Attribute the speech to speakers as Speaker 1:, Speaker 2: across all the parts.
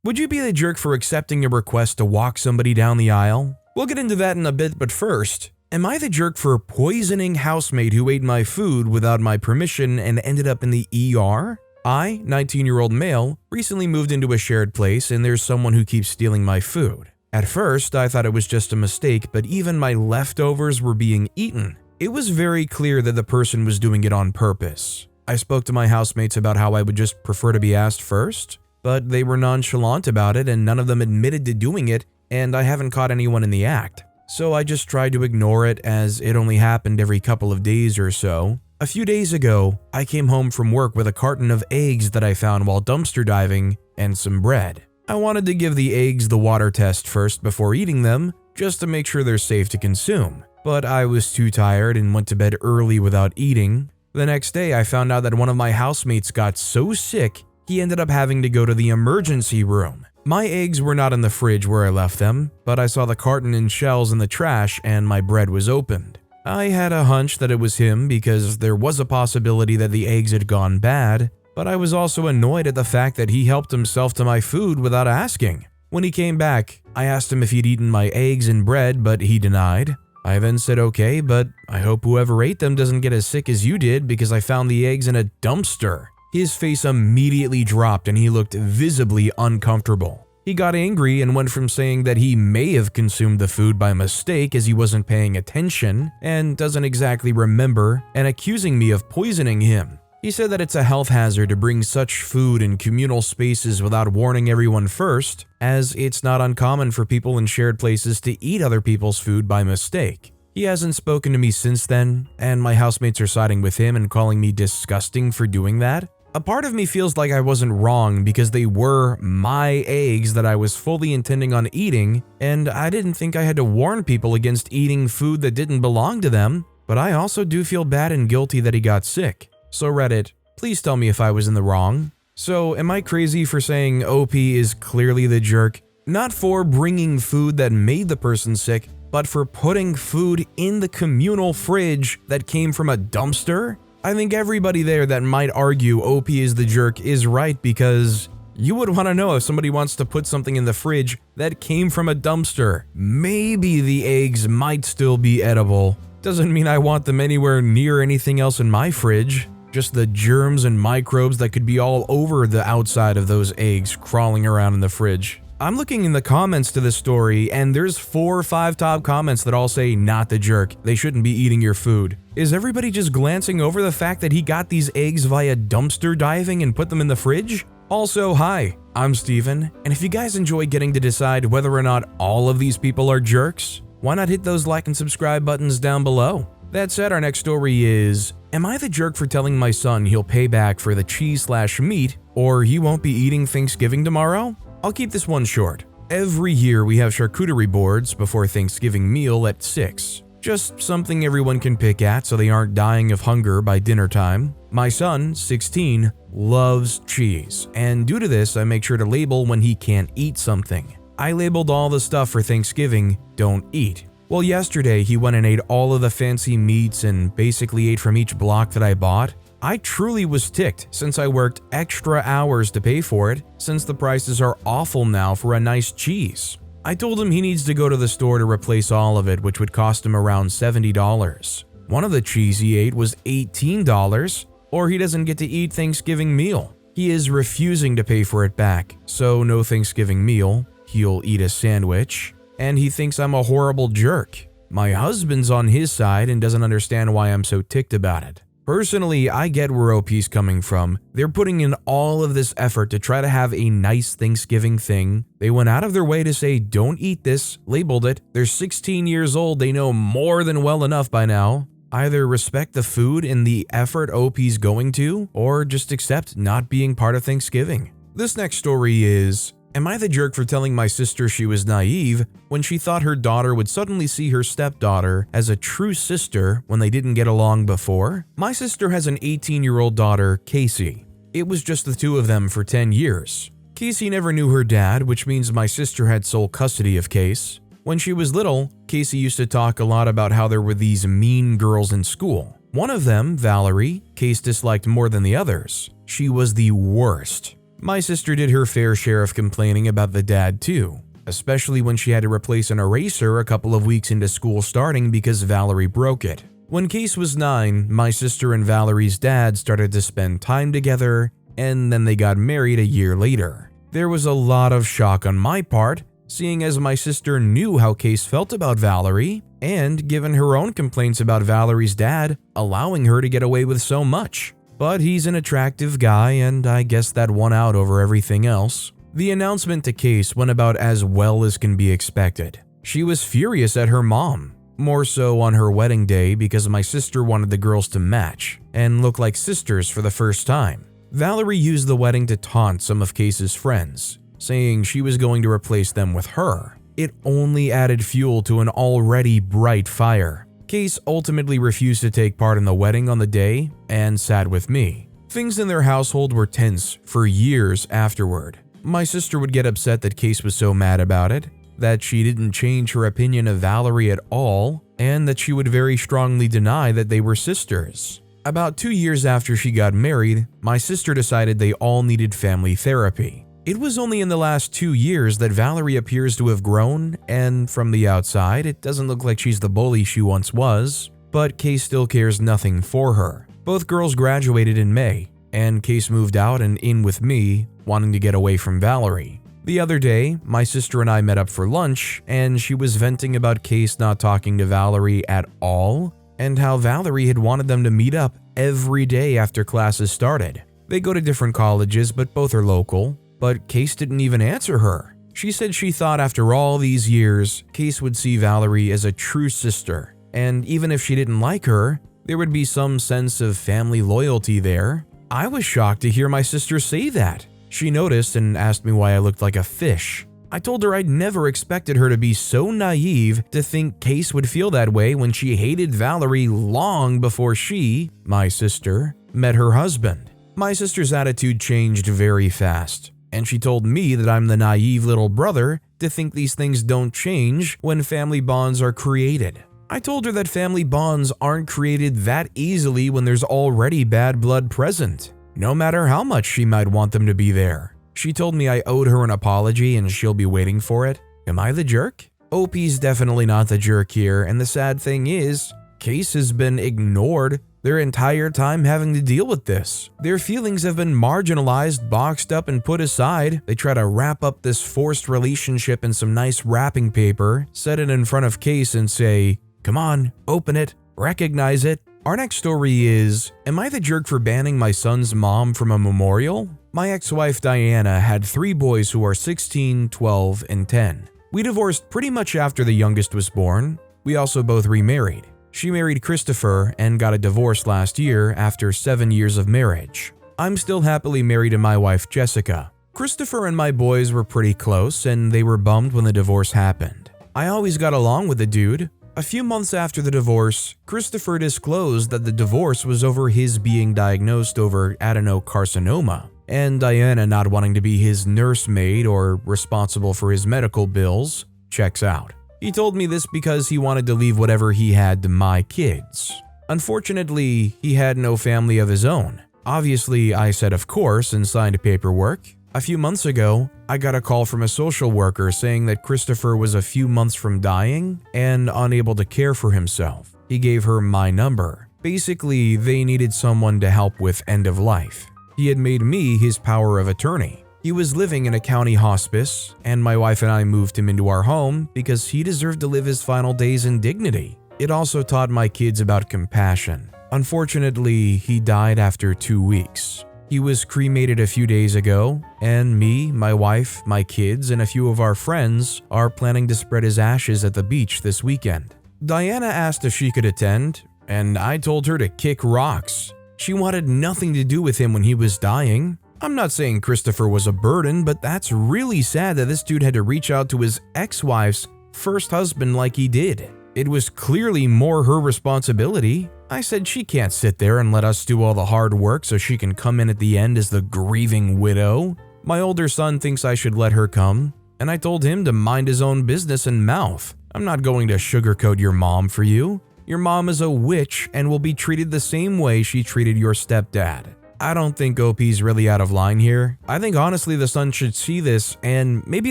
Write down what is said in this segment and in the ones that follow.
Speaker 1: Would you be the jerk for accepting a request to walk somebody down the aisle? We'll get into that in a bit, but first, am I the jerk for poisoning housemate who ate my food without my permission and ended up in the ER? I, 19-year-old male, recently moved into a shared place and there's someone who keeps stealing my food. At first, I thought it was just a mistake, but even my leftovers were being eaten. It was very clear that the person was doing it on purpose. I spoke to my housemates about how I would just prefer to be asked first, but they were nonchalant about it and none of them admitted to doing it, and I haven't caught anyone in the act. So I just tried to ignore it as it only happened every couple of days or so. A few days ago, I came home from work with a carton of eggs that I found while dumpster diving and some bread. I wanted to give the eggs the water test first before eating them, just to make sure they're safe to consume. But I was too tired and went to bed early without eating. The next day, I found out that one of my housemates got so sick, he ended up having to go to the emergency room. My eggs were not in the fridge where I left them, but I saw the carton and shells in the trash and my bread was opened. I had a hunch that it was him because there was a possibility that the eggs had gone bad, but I was also annoyed at the fact that he helped himself to my food without asking. When he came back, I asked him if he'd eaten my eggs and bread, but he denied. I then said okay, but I hope whoever ate them doesn't get as sick as you did because I found the eggs in a dumpster. His face immediately dropped and he looked visibly uncomfortable. He got angry and went from saying that he may have consumed the food by mistake as he wasn't paying attention and doesn't exactly remember, and accusing me of poisoning him. He said that it's a health hazard to bring such food in communal spaces without warning everyone first, as it's not uncommon for people in shared places to eat other people's food by mistake. He hasn't spoken to me since then, and my housemates are siding with him and calling me disgusting for doing that. A part of me feels like I wasn't wrong because they were my eggs that I was fully intending on eating, and I didn't think I had to warn people against eating food that didn't belong to them, but I also do feel bad and guilty that he got sick. So Reddit, please tell me if I was in the wrong. So am I crazy for saying OP is clearly the jerk? Not for bringing food that made the person sick, but for putting food in the communal fridge that came from a dumpster? I think everybody there that might argue OP is the jerk is right because you would want to know if somebody wants to put something in the fridge that came from a dumpster. Maybe the eggs might still be edible. Doesn't mean I want them anywhere near anything else in my fridge. Just the germs and microbes that could be all over the outside of those eggs crawling around in the fridge. I'm looking in the comments to this story and there's 4 or 5 top comments that all say not the jerk, they shouldn't be eating your food. Is everybody just glancing over the fact that he got these eggs via dumpster diving and put them in the fridge? Also, hi, I'm Steven, and if you guys enjoy getting to decide whether or not all of these people are jerks, why not hit those like and subscribe buttons down below? That said, our next story is, am I the jerk for telling my son he'll pay back for the cheese/meat or he won't be eating Thanksgiving tomorrow? I'll keep this one short. Every year we have charcuterie boards before Thanksgiving meal at 6. Just something everyone can pick at so they aren't dying of hunger by dinner time. My son, 16, loves cheese, and due to this I make sure to label when he can't eat something. I labeled all the stuff for Thanksgiving, don't eat. Well, yesterday he went and ate all of the fancy meats and basically ate from each block that I bought. I truly was ticked since I worked extra hours to pay for it, since the prices are awful now for a nice cheese. I told him he needs to go to the store to replace all of it, which would cost him around $70. One of the cheese he ate was $18, or he doesn't get to eat Thanksgiving meal. He is refusing to pay for it back, so no Thanksgiving meal. He'll eat a sandwich. And he thinks I'm a horrible jerk. My husband's on his side and doesn't understand why I'm so ticked about it. Personally, I get where OP's coming from. They're putting in all of this effort to try to have a nice Thanksgiving thing. They went out of their way to say, don't eat this, labeled it. They're 16 years old, they know more than well enough by now. Either respect the food and the effort OP's going to, or just accept not being part of Thanksgiving. This next story is, am I the jerk for telling my sister she was naive when she thought her daughter would suddenly see her stepdaughter as a true sister when they didn't get along before? My sister has an 18-year-old daughter, Casey. It was just the two of them for 10 years. Casey never knew her dad, which means my sister had sole custody of Case. When she was little, Casey used to talk a lot about how there were these mean girls in school. One of them, Valerie, Case disliked more than the others. She was the worst. My sister did her fair share of complaining about the dad too, especially when she had to replace an eraser a couple of weeks into school starting because Valerie broke it. When Case was 9, my sister and Valerie's dad started to spend time together, and then they got married a year later. There was a lot of shock on my part, seeing as my sister knew how Case felt about Valerie, and given her own complaints about Valerie's dad allowing her to get away with so much. But he's an attractive guy, and I guess that won out over everything else. The announcement to Case went about as well as can be expected. She was furious at her mom, more so on her wedding day because my sister wanted the girls to match and look like sisters for the first time. Valerie used the wedding to taunt some of Case's friends, saying she was going to replace them with her. It only added fuel to an already bright fire. Case ultimately refused to take part in the wedding on the day and sat with me. Things in their household were tense for years afterward. My sister would get upset that Case was so mad about it, that she didn't change her opinion of Valerie at all, and that she would very strongly deny that they were sisters. About 2 years after she got married, my sister decided they all needed family therapy. It was only in the last 2 years that Valerie appears to have grown, and from the outside, it doesn't look like she's the bully she once was, but Case still cares nothing for her. Both girls graduated in May, and Case moved out and in with me, wanting to get away from Valerie. The other day, my sister and I met up for lunch, and she was venting about Case not talking to Valerie at all, and how Valerie had wanted them to meet up every day after classes started. They go to different colleges, but both are local. But Case didn't even answer her. She said she thought after all these years, Case would see Valerie as a true sister, and even if she didn't like her, there would be some sense of family loyalty there. I was shocked to hear my sister say that. She noticed and asked me why I looked like a fish. I told her I'd never expected her to be so naive to think Case would feel that way when she hated Valerie long before she, my sister, met her husband. My sister's attitude changed very fast, and she told me that I'm the naive little brother to think these things don't change when family bonds are created. I told her that family bonds aren't created that easily when there's already bad blood present, no matter how much she might want them to be there. She told me I owed her an apology and she'll be waiting for it. Am I the jerk? OP's definitely not the jerk here, and the sad thing is, Case has been ignored their entire time having to deal with this. Their feelings have been marginalized, boxed up, and put aside. They try to wrap up this forced relationship in some nice wrapping paper, set it in front of Case and say, "Come on, open it, recognize it." Our next story is, am I the jerk for banning my son's mom from a memorial? My ex-wife Diana had 3 boys who are 16, 12, and 10. We divorced pretty much after the youngest was born. We also both remarried. She married Christopher and got a divorce last year after 7 years of marriage. I'm still happily married to my wife Jessica. Christopher and my boys were pretty close, and they were bummed when the divorce happened. I always got along with the dude. A few months after the divorce, Christopher disclosed that the divorce was over his being diagnosed over adenocarcinoma, and Diana not wanting to be his nursemaid or responsible for his medical bills checks out. He told me this because he wanted to leave whatever he had to my kids. Unfortunately, he had no family of his own. Obviously, I said of course and signed paperwork. A few months ago, I got a call from a social worker saying that Christopher was a few months from dying and unable to care for himself. He gave her my number. Basically, they needed someone to help with end of life. He had made me his power of attorney. He was living in a county hospice, and my wife and I moved him into our home because he deserved to live his final days in dignity. It also taught my kids about compassion. Unfortunately, he died after 2 weeks. He was cremated a few days ago, and me, my wife, my kids, and a few of our friends are planning to spread his ashes at the beach this weekend. Diana asked if she could attend, and I told her to kick rocks. She wanted nothing to do with him when he was dying. I'm not saying Christopher was a burden, but that's really sad that this dude had to reach out to his ex-wife's first husband like he did. It was clearly more her responsibility. I said she can't sit there and let us do all the hard work so she can come in at the end as the grieving widow. My older son thinks I should let her come, and I told him to mind his own business and mouth. I'm not going to sugarcoat your mom for you. Your mom is a witch and will be treated the same way she treated your stepdad. I don't think OP's really out of line here. I think honestly the son should see this, and maybe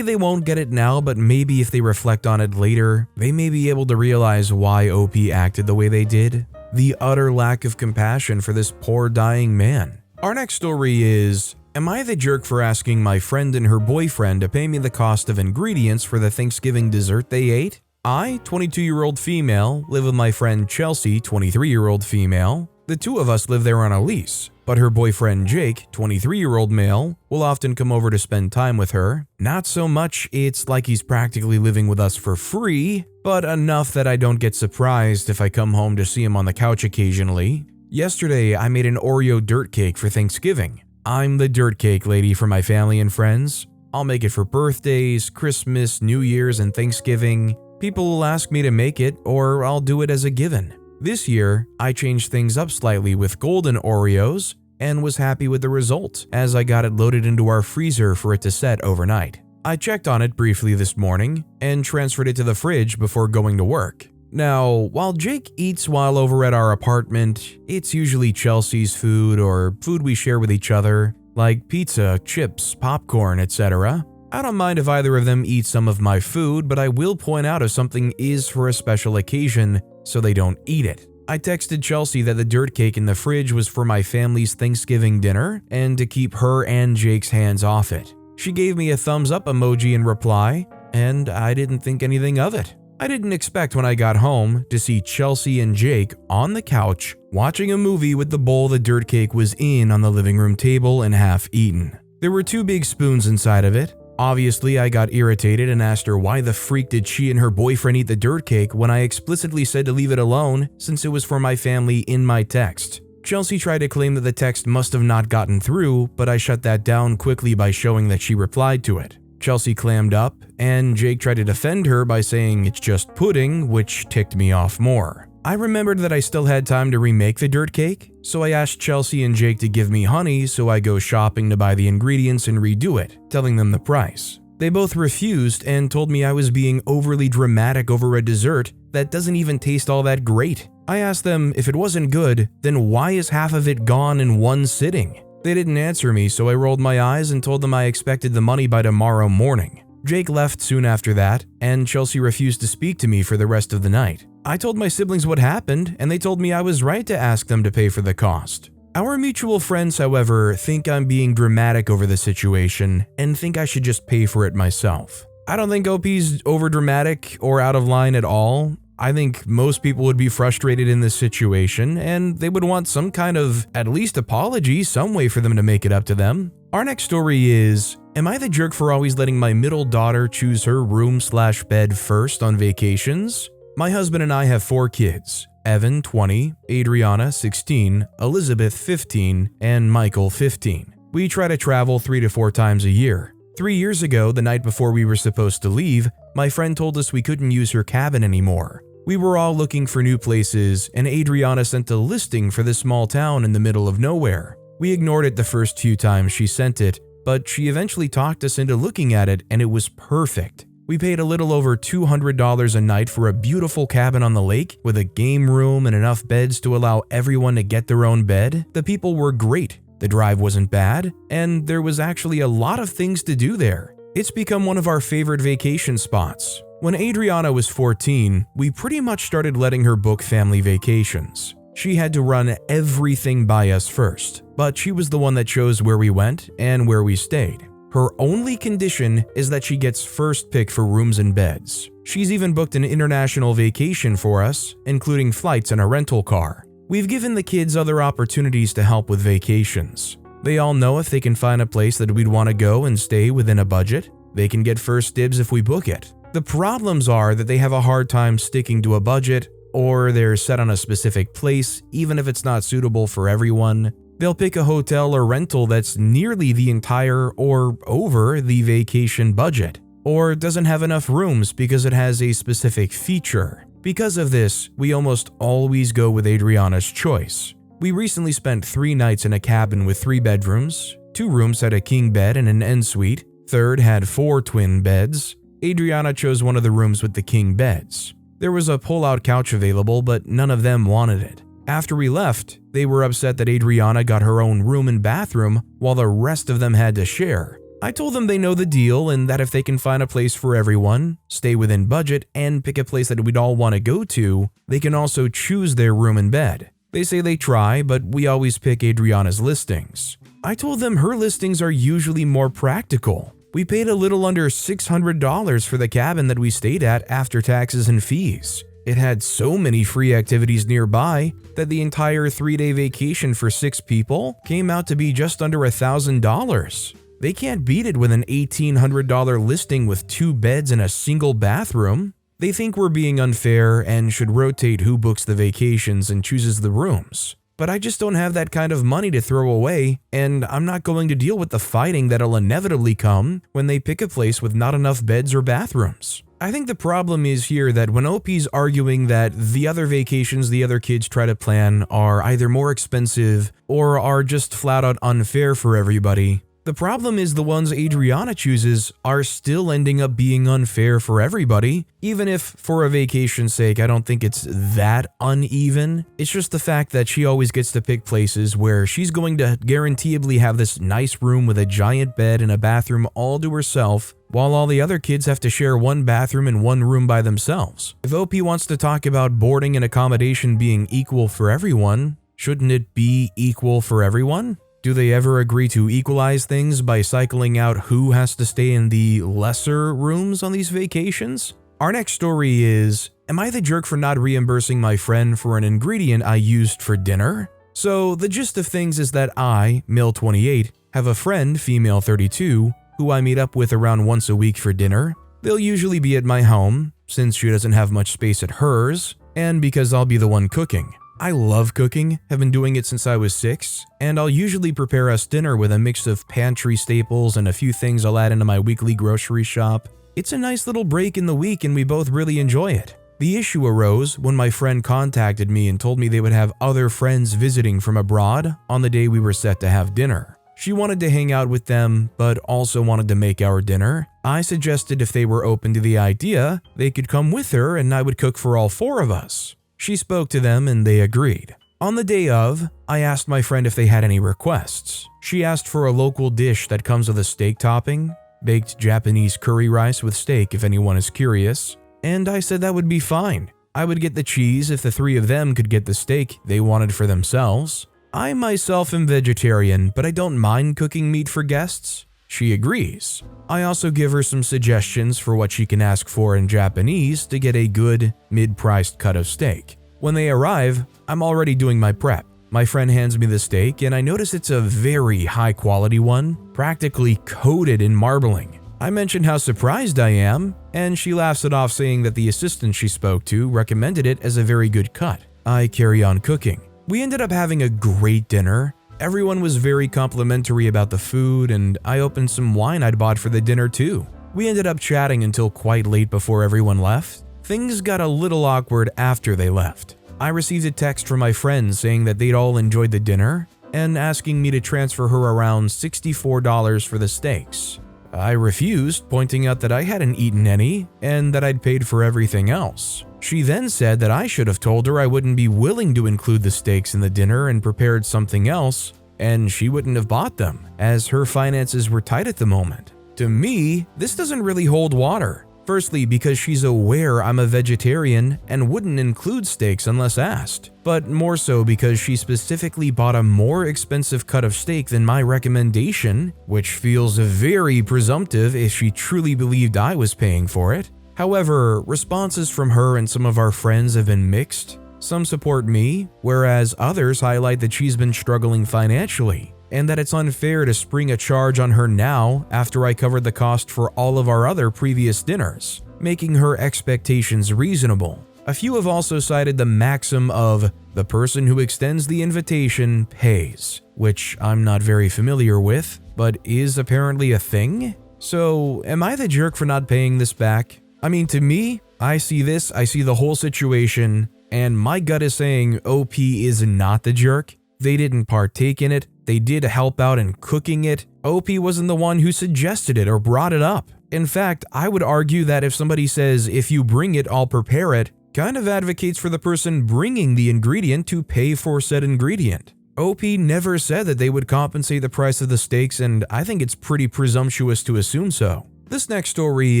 Speaker 1: they won't get it now, but maybe if they reflect on it later, they may be able to realize why OP acted the way they did. The utter lack of compassion for this poor dying man. Our next story is, am I the jerk for asking my friend and her boyfriend to pay me the cost of ingredients for the Thanksgiving dessert they ate? I, 22-year-old female, live with my friend Chelsea, 23-year-old female. The two of us live there on a lease, but her boyfriend Jake, 23-year-old male, will often come over to spend time with her. Not so much it's like he's practically living with us for free, but enough that I don't get surprised if I come home to see him on the couch occasionally. Yesterday, I made an Oreo dirt cake for Thanksgiving. I'm the dirt cake lady for my family and friends. I'll make it for birthdays, Christmas, New Year's, and Thanksgiving. People will ask me to make it, or I'll do it as a given. This year, I changed things up slightly with golden Oreos and was happy with the result, as I got it loaded into our freezer for it to set overnight. I checked on it briefly this morning and transferred it to the fridge before going to work. Now, while Jake eats while over at our apartment, it's usually Chelsea's food or food we share with each other, like pizza, chips, popcorn, etc. I don't mind if either of them eat some of my food, but I will point out if something is for a special occasion so they don't eat it. I texted Chelsea that the dirt cake in the fridge was for my family's Thanksgiving dinner and to keep her and Jake's hands off it. She gave me a thumbs up emoji in reply, and I didn't think anything of it. I didn't expect when I got home to see Chelsea and Jake on the couch watching a movie with the bowl the dirt cake was in on the living room table and half eaten. There were 2 big spoons inside of it. Obviously, I got irritated and asked her why the freak did she and her boyfriend eat the dirt cake when I explicitly said to leave it alone since it was for my family in my text. Chelsea tried to claim that the text must have not gotten through, but I shut that down quickly by showing that she replied to it. Chelsea clammed up, and Jake tried to defend her by saying it's just pudding, which ticked me off more. I remembered that I still had time to remake the dirt cake, so I asked Chelsea and Jake to give me honey so I go shopping to buy the ingredients and redo it, telling them the price. They both refused and told me I was being overly dramatic over a dessert that doesn't even taste all that great. I asked them if it wasn't good, then why is half of it gone in one sitting? They didn't answer me, so I rolled my eyes and told them I expected the money by tomorrow morning. Jake left soon after that, and Chelsea refused to speak to me for the rest of the night. I told my siblings what happened, and they told me I was right to ask them to pay for the cost. Our mutual friends, however, think I'm being dramatic over the situation and think I should just pay for it myself. I don't think OP's overdramatic or out of line at all. I think most people would be frustrated in this situation, and they would want some kind of, at least apology, some way for them to make it up to them. Our next story is, am I the jerk for always letting my middle daughter choose her room/bed first on vacations? My husband and I have 4 kids, Evan, 20, Adriana, 16, Elizabeth, 15, and Michael, 15. We try to travel 3 to 4 times a year. 3 years ago, the night before we were supposed to leave, my friend told us we couldn't use her cabin anymore. We were all looking for new places, and Adriana sent a listing for this small town in the middle of nowhere. We ignored it the first few times she sent it, but she eventually talked us into looking at it, and it was perfect. We paid a little over $200 a night for a beautiful cabin on the lake with a game room and enough beds to allow everyone to get their own bed. The people were great, the drive wasn't bad, and there was actually a lot of things to do there. It's become one of our favorite vacation spots. When Adriana was 14, we pretty much started letting her book family vacations. She had to run everything by us first, but she was the one that chose where we went and where we stayed. Her only condition is that she gets first pick for rooms and beds. She's even booked an international vacation for us, including flights and a rental car. We've given the kids other opportunities to help with vacations. They all know if they can find a place that we'd want to go and stay within a budget, they can get first dibs if we book it. The problems are that they have a hard time sticking to a budget, or they're set on a specific place even if it's not suitable for everyone. They'll pick a hotel or rental that's nearly the entire or over the vacation budget, or doesn't have enough rooms because it has a specific feature. Because of this, we almost always go with Adriana's choice. We recently spent 3 nights in a cabin with 3 bedrooms. 2 rooms had a king bed and an ensuite. Third had 4 twin beds. Adriana chose one of the rooms with the king beds. There was a pull-out couch available, but none of them wanted it. After we left, they were upset that Adriana got her own room and bathroom while the rest of them had to share. I told them they know the deal and that if they can find a place for everyone, stay within budget, and pick a place that we'd all want to go to, they can also choose their room and bed. They say they try, but we always pick Adriana's listings. I told them her listings are usually more practical. We paid a little under $600 for the cabin that we stayed at after taxes and fees. It had so many free activities nearby that the entire 3-day vacation for 6 people came out to be just under $1,000. They can't beat it with an $1,800 listing with 2 beds and a single bathroom. They think we're being unfair and should rotate who books the vacations and chooses the rooms. But I just don't have that kind of money to throw away, and I'm not going to deal with the fighting that'll inevitably come when they pick a place with not enough beds or bathrooms. I think the problem is here that when OP's arguing that the other vacations the other kids try to plan are either more expensive or are just flat out unfair for everybody, the problem is the ones Adriana chooses are still ending up being unfair for everybody, even if for a vacation's sake I don't think it's that uneven. It's just the fact that she always gets to pick places where she's going to guaranteedly have this nice room with a giant bed and a bathroom all to herself, while all the other kids have to share one bathroom and one room by themselves. If OP wants to talk about boarding and accommodation being equal for everyone, shouldn't it be equal for everyone? Do they ever agree to equalize things by cycling out who has to stay in the lesser rooms on these vacations? Our next story is, am I the jerk for not reimbursing my friend for an ingredient I used for dinner? So the gist of things is that I, male 28, have a friend, female 32, who I meet up with around once a week for dinner. They'll usually be at my home, since she doesn't have much space at hers, and because I'll be the one cooking. I love cooking, have been doing it since I was 6, and I'll usually prepare us dinner with a mix of pantry staples and a few things I'll add into my weekly grocery shop. It's a nice little break in the week and we both really enjoy it. The issue arose when my friend contacted me and told me they would have other friends visiting from abroad on the day we were set to have dinner. She wanted to hang out with them, but also wanted to make our dinner. I suggested if they were open to the idea, they could come with her and I would cook for all 4 of us. She spoke to them and they agreed. On the day of, I asked my friend if they had any requests. She asked for a local dish that comes with a steak topping, baked Japanese curry rice with steak if anyone is curious, and I said that would be fine. I would get the cheese if the 3 of them could get the steak they wanted for themselves. I myself am vegetarian, but I don't mind cooking meat for guests. She agrees. I also give her some suggestions for what she can ask for in Japanese to get a good, mid-priced cut of steak. When they arrive, I'm already doing my prep. My friend hands me the steak and I notice it's a very high-quality one, practically coated in marbling. I mention how surprised I am, and she laughs it off saying that the assistant she spoke to recommended it as a very good cut. I carry on cooking. We ended up having a great dinner. Everyone was very complimentary about the food, and I opened some wine I'd bought for the dinner too. We ended up chatting until quite late before everyone left. Things got a little awkward after they left. I received a text from my friends saying that they'd all enjoyed the dinner and asking me to transfer her around $64 for the steaks. I refused, pointing out that I hadn't eaten any and that I'd paid for everything else. She then said that I should have told her I wouldn't be willing to include the steaks in the dinner and prepared something else, and she wouldn't have bought them, as her finances were tight at the moment. To me, this doesn't really hold water. Firstly, because she's aware I'm a vegetarian and wouldn't include steaks unless asked, but more so because she specifically bought a more expensive cut of steak than my recommendation, which feels very presumptive if she truly believed I was paying for it. However, responses from her and some of our friends have been mixed. Some support me, whereas others highlight that she's been struggling financially, and that it's unfair to spring a charge on her now after I covered the cost for all of our other previous dinners, making her expectations reasonable. A few have also cited the maxim of the person who extends the invitation pays, which I'm not very familiar with, but is apparently a thing. So, am I the jerk for not paying this back? I mean, to me, I see the whole situation, and my gut is saying OP is not the jerk. They didn't partake in it. They did help out in cooking it. OP wasn't the one who suggested it or brought it up. In fact, I would argue that if somebody says, if you bring it, I'll prepare it, kind of advocates for the person bringing the ingredient to pay for said ingredient. OP never said that they would compensate the price of the steaks, and I think it's pretty presumptuous to assume so. This next story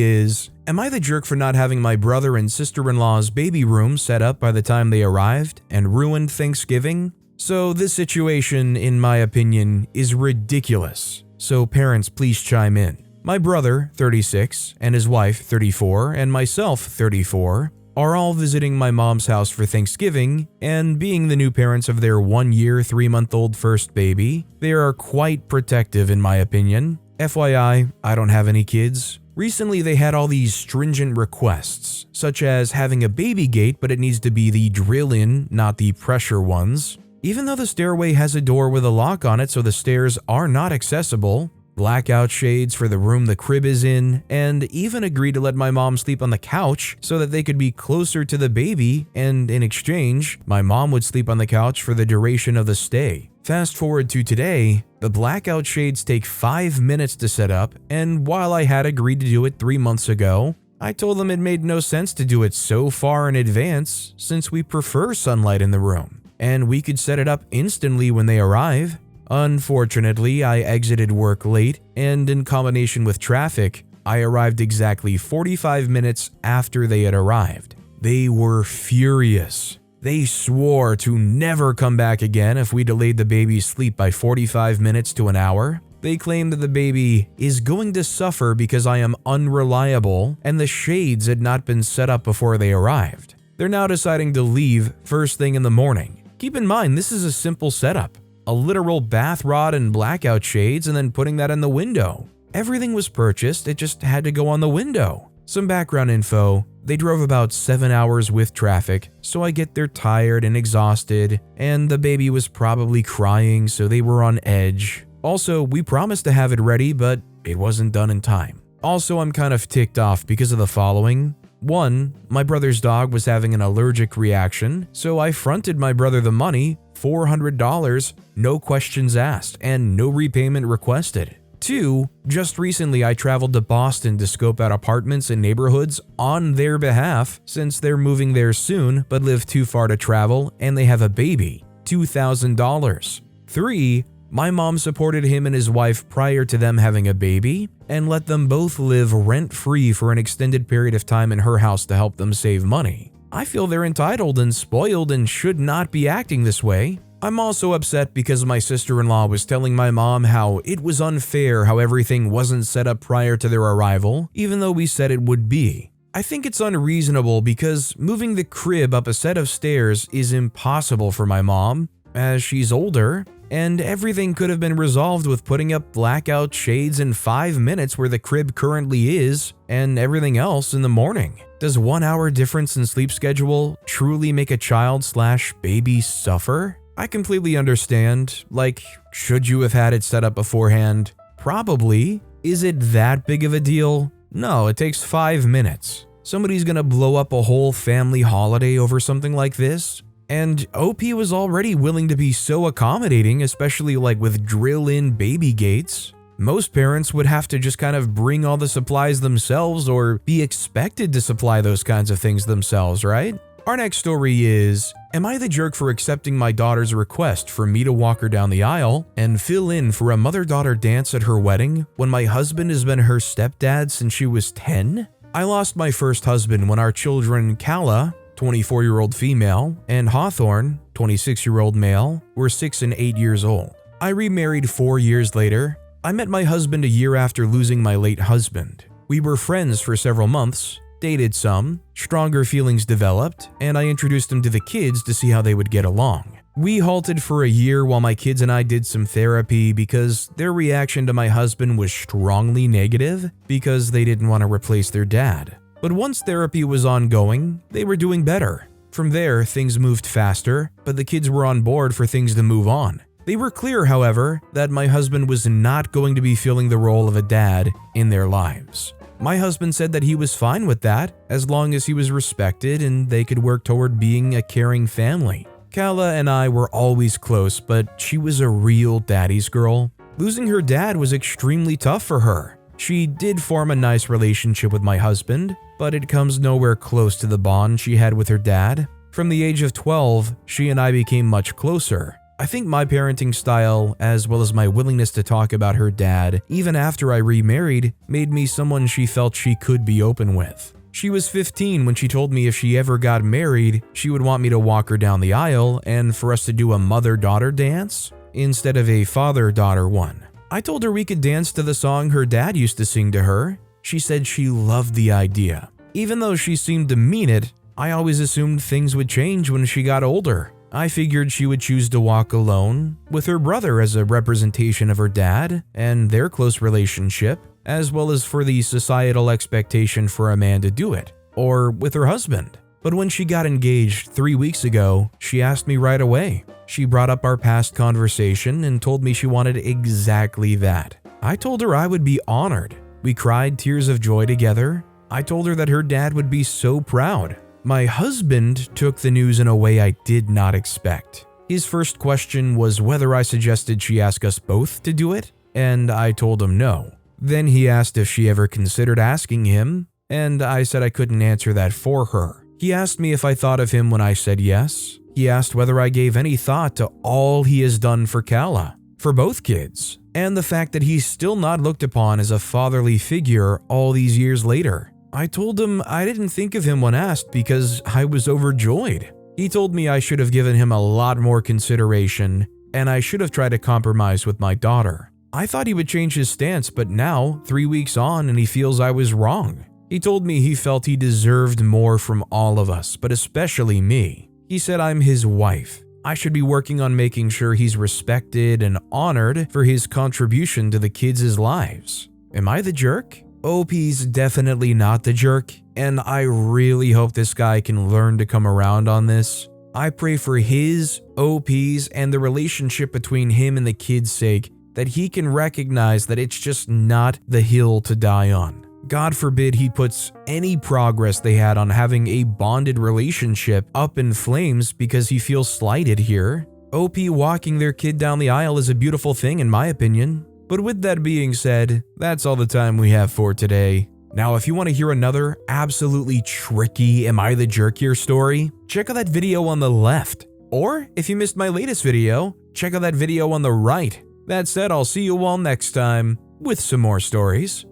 Speaker 1: is, am I the jerk for not having my brother and sister-in-law's baby room set up by the time they arrived and ruined Thanksgiving? So this situation, in my opinion, is ridiculous. So parents, please chime in. My brother, 36, and his wife, 34, and myself, 34, are all visiting my mom's house for Thanksgiving, and being the new parents of their 1-year, 3-month-old first baby, they are quite protective in my opinion. FYI, I don't have any kids. Recently they had all these stringent requests, such as having a baby gate but it needs to be the drill-in, not the pressure ones. Even though the stairway has a door with a lock on it so the stairs are not accessible, blackout shades for the room the crib is in, and even agreed to let my mom sleep on the couch so that they could be closer to the baby, and in exchange, my mom would sleep on the couch for the duration of the stay. Fast forward to today, the blackout shades take 5 minutes to set up, and while I had agreed to do it 3 months ago, I told them it made no sense to do it so far in advance since we prefer sunlight in the room, and we could set it up instantly when they arrive. Unfortunately, I exited work late, and in combination with traffic, I arrived exactly 45 minutes after they had arrived. They were furious. They swore to never come back again if we delayed the baby's sleep by 45 minutes to an hour. They claimed that the baby is going to suffer because I am unreliable and the shades had not been set up before they arrived. They're now deciding to leave first thing in the morning. Keep in mind, this is a simple setup. A literal bath rod and blackout shades and then putting that in the window. Everything was purchased, it just had to go on the window. Some background info, they drove about 7 hours with traffic, so I get there tired and exhausted, and the baby was probably crying so they were on edge. Also, we promised to have it ready, but it wasn't done in time. Also, I'm kind of ticked off because of the following. 1. My brother's dog was having an allergic reaction, so I fronted my brother the money, $400, no questions asked, and no repayment requested. 2. Just recently I traveled to Boston to scope out apartments and neighborhoods on their behalf since they're moving there soon but live too far to travel and they have a baby, $2,000. 3. My mom supported him and his wife prior to them having a baby and let them both live rent-free for an extended period of time in her house to help them save money. I feel they're entitled and spoiled and should not be acting this way. I'm also upset because my sister-in-law was telling my mom how it was unfair how everything wasn't set up prior to their arrival, even though we said it would be. I think it's unreasonable because moving the crib up a set of stairs is impossible for my mom, as she's older, and everything could have been resolved with putting up blackout shades in 5 minutes where the crib currently is, and everything else in the morning. Does 1 hour difference in sleep schedule truly make a child/baby suffer? I completely understand. Like, should you have had it set up beforehand? Probably. Is it that big of a deal? No, it takes 5 minutes. Somebody's gonna blow up a whole family holiday over something like this? And OP was already willing to be so accommodating, especially like with drill-in baby gates. Most parents would have to just kind of bring all the supplies themselves or be expected to supply those kinds of things themselves, right? Our next story is, am I the jerk for accepting my daughter's request for me to walk her down the aisle and fill in for a mother-daughter dance at her wedding when my husband has been her stepdad since she was 10? I lost my first husband when our children Kala, 24-year-old female, and Hawthorne, 26-year-old male, were 6 and 8 years old. I remarried 4 years later. I met my husband a year after losing my late husband. We were friends for several months, dated some, stronger feelings developed, and I introduced him to the kids to see how they would get along. We halted for a year while my kids and I did some therapy because their reaction to my husband was strongly negative because they didn't want to replace their dad. But once therapy was ongoing, they were doing better. From there, things moved faster, but the kids were on board for things to move on. They were clear, however, that my husband was not going to be filling the role of a dad in their lives. My husband said that he was fine with that as long as he was respected and they could work toward being a caring family. Kala and I were always close, but she was a real daddy's girl. Losing her dad was extremely tough for her. She did form a nice relationship with my husband, but it comes nowhere close to the bond she had with her dad. From the age of 12, she and I became much closer. I think my parenting style, as well as my willingness to talk about her dad, even after I remarried, made me someone she felt she could be open with. She was 15 when she told me if she ever got married, she would want me to walk her down the aisle and for us to do a mother-daughter dance instead of a father-daughter one. I told her we could dance to the song her dad used to sing to her. She said she loved the idea. Even though she seemed to mean it, I always assumed things would change when she got older. I figured she would choose to walk alone, with her brother as a representation of her dad and their close relationship, as well as for the societal expectation for a man to do it, or with her husband. But when she got engaged 3 weeks ago, she asked me right away. She brought up our past conversation and told me she wanted exactly that. I told her I would be honored. We cried tears of joy together. I told her that her dad would be so proud. My husband took the news in a way I did not expect. His first question was whether I suggested she ask us both to do it, and I told him no. Then he asked if she ever considered asking him, and I said I couldn't answer that for her. He asked me if I thought of him when I said yes. He asked whether I gave any thought to all he has done for Kala, for both kids, and the fact that he's still not looked upon as a fatherly figure all these years later. I told him I didn't think of him when asked because I was overjoyed. He told me I should have given him a lot more consideration, and I should have tried to compromise with my daughter. I thought he would change his stance, but now, 3 weeks on, and he feels I was wrong. He told me he felt he deserved more from all of us, but especially me. He said I'm his wife. I should be working on making sure he's respected and honored for his contribution to the kids' lives. Am I the jerk? OP's definitely not the jerk, and I really hope this guy can learn to come around on this. I pray for his, OP's, and the relationship between him and the kids' sake that he can recognize that it's just not the hill to die on. God forbid he puts any progress they had on having a bonded relationship up in flames because he feels slighted here. OP walking their kid down the aisle is a beautiful thing in my opinion. But with that being said, that's all the time we have for today. Now, if you want to hear another absolutely tricky Am I the Jerk Here story, check out that video on the left. Or if you missed my latest video, check out that video on the right. That said, I'll see you all next time with some more stories.